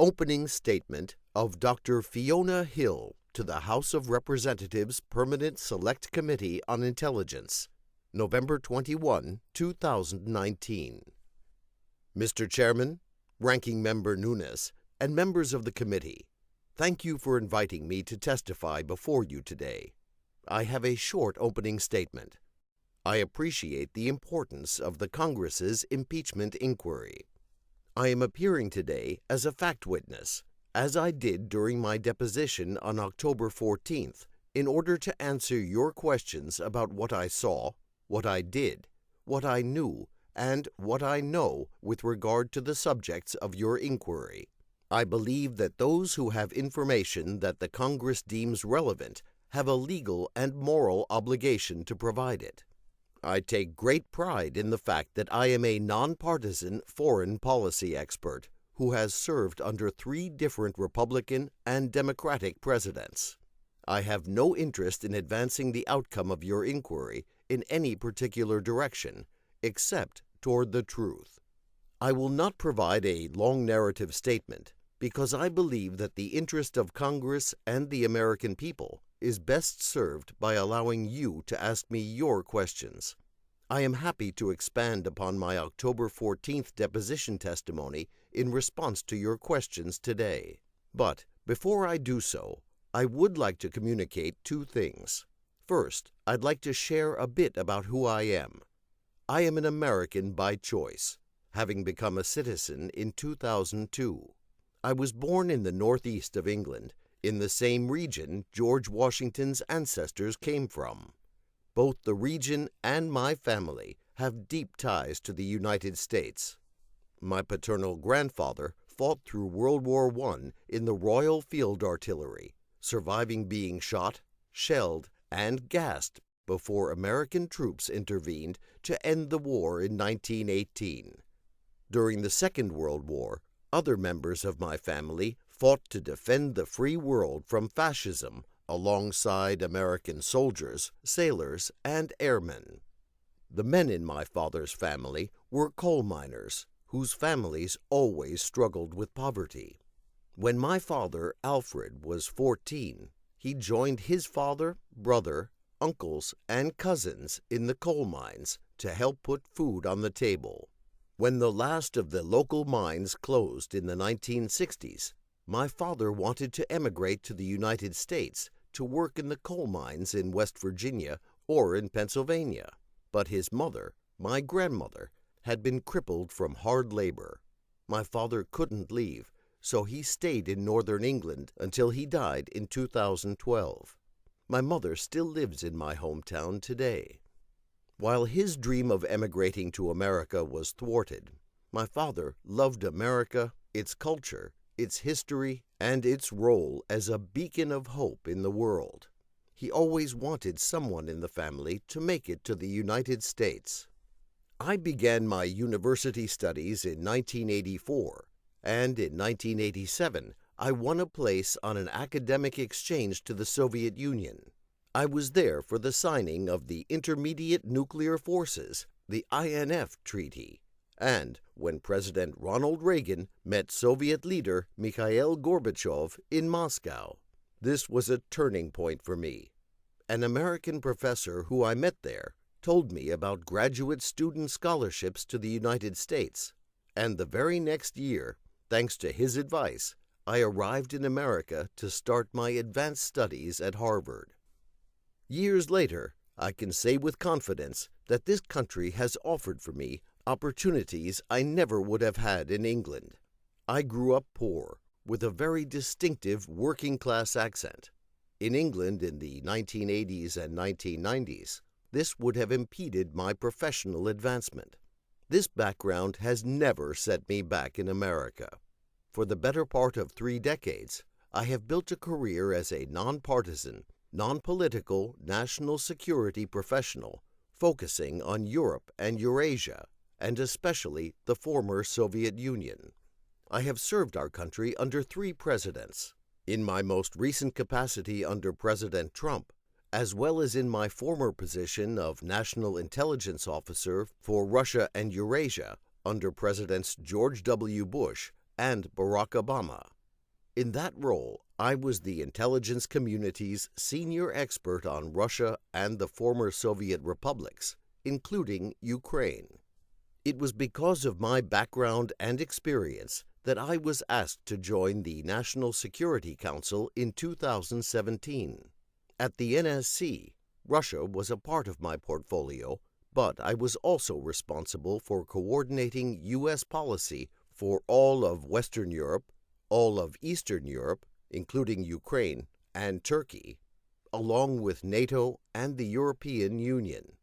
Opening Statement of Dr. Fiona Hill to the House of Representatives Permanent Select Committee on Intelligence, November 21, 2019. Mr. Chairman, Ranking Member Nunes, and members of the committee, thank you for inviting me to testify before you today. I have a short opening statement. I appreciate the importance of the Congress's impeachment inquiry. I am appearing today as a fact witness, as I did during my deposition on October 14th, in order to answer your questions about what I saw, what I did, what I knew, and what I know with regard to the subjects of your inquiry. I believe that those who have information that the Congress deems relevant have a legal and moral obligation to provide it. I take great pride in the fact that I am a nonpartisan foreign policy expert who has served under 3 different Republican and Democratic presidents. I have no interest in advancing the outcome of your inquiry in any particular direction, except toward the truth. I will not provide a long narrative statement because I believe that the interest of Congress and the American people is best served by allowing you to ask me your questions. I am happy to expand upon my October 14th deposition testimony in response to your questions today. But before I do so, I would like to communicate 2 things. First, I'd like to share a bit about who I am. I am an American by choice, having become a citizen in 2002. I was born in the northeast of England, in the same region George Washington's ancestors came from. Both the region and my family have deep ties to the United States. My paternal grandfather fought through World War I in the Royal Field Artillery, surviving being shot, shelled, and gassed before American troops intervened to end the war in 1918. During the Second World War, other members of my family fought to defend the free world from fascism alongside American soldiers, sailors, and airmen. The men in my father's family were coal miners, whose families always struggled with poverty. When my father, Alfred, was 14, he joined his father, brother, uncles, and cousins in the coal mines to help put food on the table. When the last of the local mines closed in the 1960s, my father wanted to emigrate to the United States to work in the coal mines in West Virginia or in Pennsylvania. But his mother, my grandmother, had been crippled from hard labor. My father couldn't leave, so he stayed in northern England until he died in 2012. My mother still lives in my hometown today. While his dream of emigrating to America was thwarted, my father loved America, its culture, its history, and its role as a beacon of hope in the world. He always wanted someone in the family to make it to the United States. I began my university studies in 1984, and in 1987 I won a place on an academic exchange to the Soviet Union. I was there for the signing of the Intermediate Nuclear Forces, the INF Treaty, and when President Ronald Reagan met Soviet leader Mikhail Gorbachev in Moscow. This was a turning point for me. An American professor who I met there told me about graduate student scholarships to the United States, and the very next year, thanks to his advice, I arrived in America to start my advanced studies at Harvard. Years later, I can say with confidence that this country has offered for me opportunities I never would have had in England. I grew up poor, with a very distinctive working-class accent. In England in the 1980s and 1990s, this would have impeded my professional advancement. This background has never set me back in America. For the better part of 3 decades, I have built a career as a nonpartisan, non-political national security professional focusing on Europe and Eurasia, and especially the former Soviet Union. I have served our country under 3 presidents. In my most recent capacity under President Trump, as well as in my former position of National Intelligence Officer for Russia and Eurasia under Presidents George W. Bush and Barack Obama. In that role, I was the intelligence community's senior expert on Russia and the former Soviet republics, including Ukraine. It was because of my background and experience that I was asked to join the National Security Council in 2017. At the NSC, Russia was a part of my portfolio, but I was also responsible for coordinating U.S. policy for all of Western Europe, all of Eastern Europe, including Ukraine and Turkey, along with NATO and the European Union.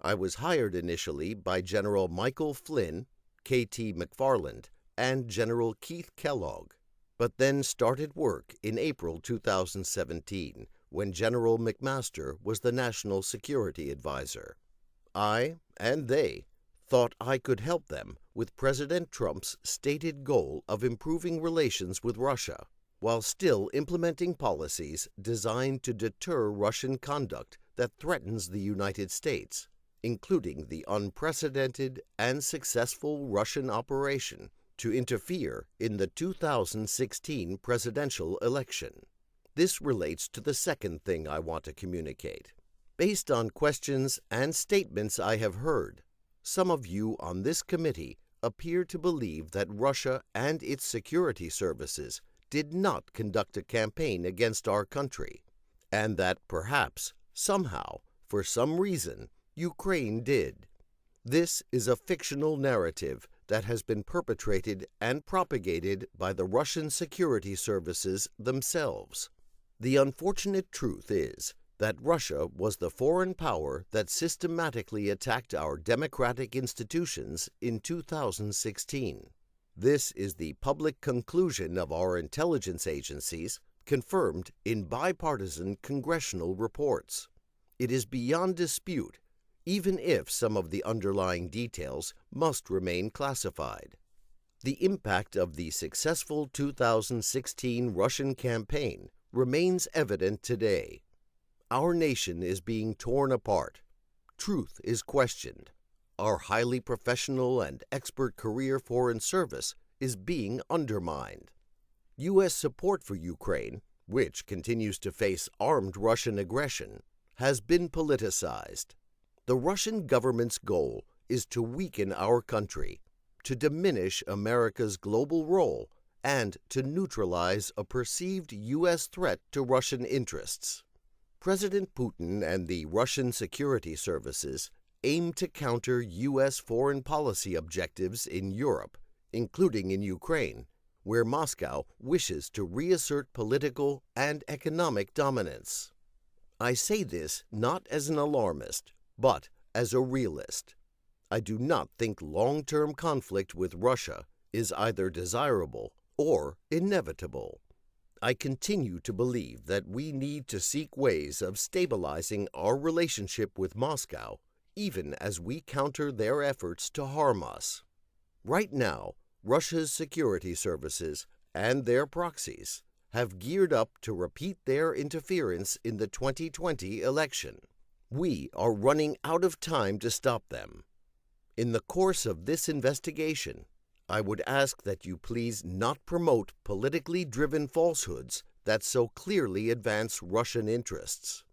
I was hired initially by General Michael Flynn, K.T. McFarland, and General Keith Kellogg, but then started work in April 2017 when General McMaster was the National Security Advisor. I, and they, thought I could help them with President Trump's stated goal of improving relations with Russia, while still implementing policies designed to deter Russian conduct that threatens the United States, including the unprecedented and successful Russian operation to interfere in the 2016 presidential election. This relates to the second thing I want to communicate. Based on questions and statements I have heard, some of you on this committee appear to believe that Russia and its security services did not conduct a campaign against our country, and that perhaps, somehow, for some reason, Ukraine did. This is a fictional narrative that has been perpetrated and propagated by the Russian security services themselves. The unfortunate truth is that Russia was the foreign power that systematically attacked our democratic institutions in 2016. This is the public conclusion of our intelligence agencies, confirmed in bipartisan congressional reports. It is beyond dispute, even if some of the underlying details must remain classified. The impact of the successful 2016 Russian campaign remains evident today. Our nation is being torn apart. Truth is questioned. Our highly professional and expert career foreign service is being undermined. U.S. support for Ukraine, which continues to face armed Russian aggression, has been politicized. The Russian government's goal is to weaken our country, to diminish America's global role, and to neutralize a perceived U.S. threat to Russian interests. President Putin and the Russian security services aim to counter U.S. foreign policy objectives in Europe, including in Ukraine, where Moscow wishes to reassert political and economic dominance. I say this not as an alarmist, but as a realist. I do not think long-term conflict with Russia is either desirable or inevitable. I continue to believe that we need to seek ways of stabilizing our relationship with Moscow, even as we counter their efforts to harm us. Right now, Russia's security services and their proxies have geared up to repeat their interference in the 2020 election. We are running out of time to stop them. In the course of this investigation, I would ask that you please not promote politically driven falsehoods that so clearly advance Russian interests.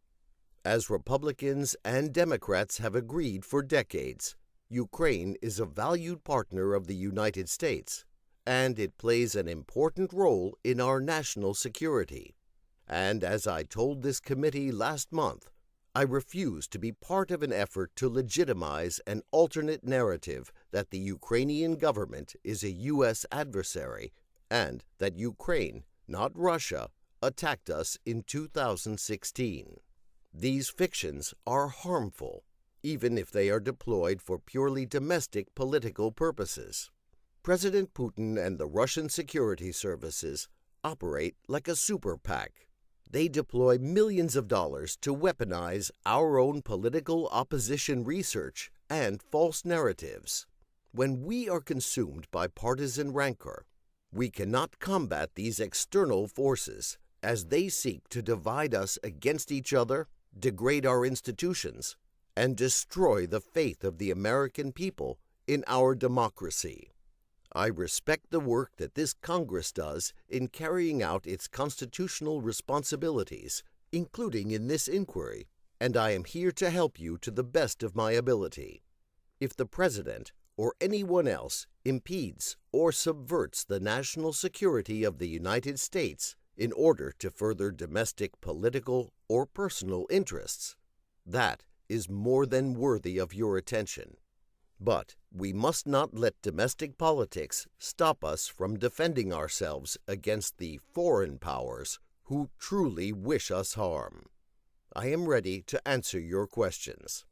As Republicans and Democrats have agreed for decades, Ukraine is a valued partner of the United States, and it plays an important role in our national security. And as I told this committee last month, I refuse to be part of an effort to legitimize an alternate narrative that the Ukrainian government is a U.S. adversary and that Ukraine, not Russia, attacked us in 2016. These fictions are harmful, even if they are deployed for purely domestic political purposes. President Putin and the Russian security services operate like a super PAC. They deploy millions of dollars to weaponize our own political opposition research and false narratives. When we are consumed by partisan rancor, we cannot combat these external forces as they seek to divide us against each other, degrade our institutions, and destroy the faith of the American people in our democracy. I respect the work that this Congress does in carrying out its constitutional responsibilities, including in this inquiry, and I am here to help you to the best of my ability. If the President or anyone else impedes or subverts the national security of the United States in order to further domestic, political, or personal interests, that is more than worthy of your attention. But we must not let domestic politics stop us from defending ourselves against the foreign powers who truly wish us harm. I am ready to answer your questions.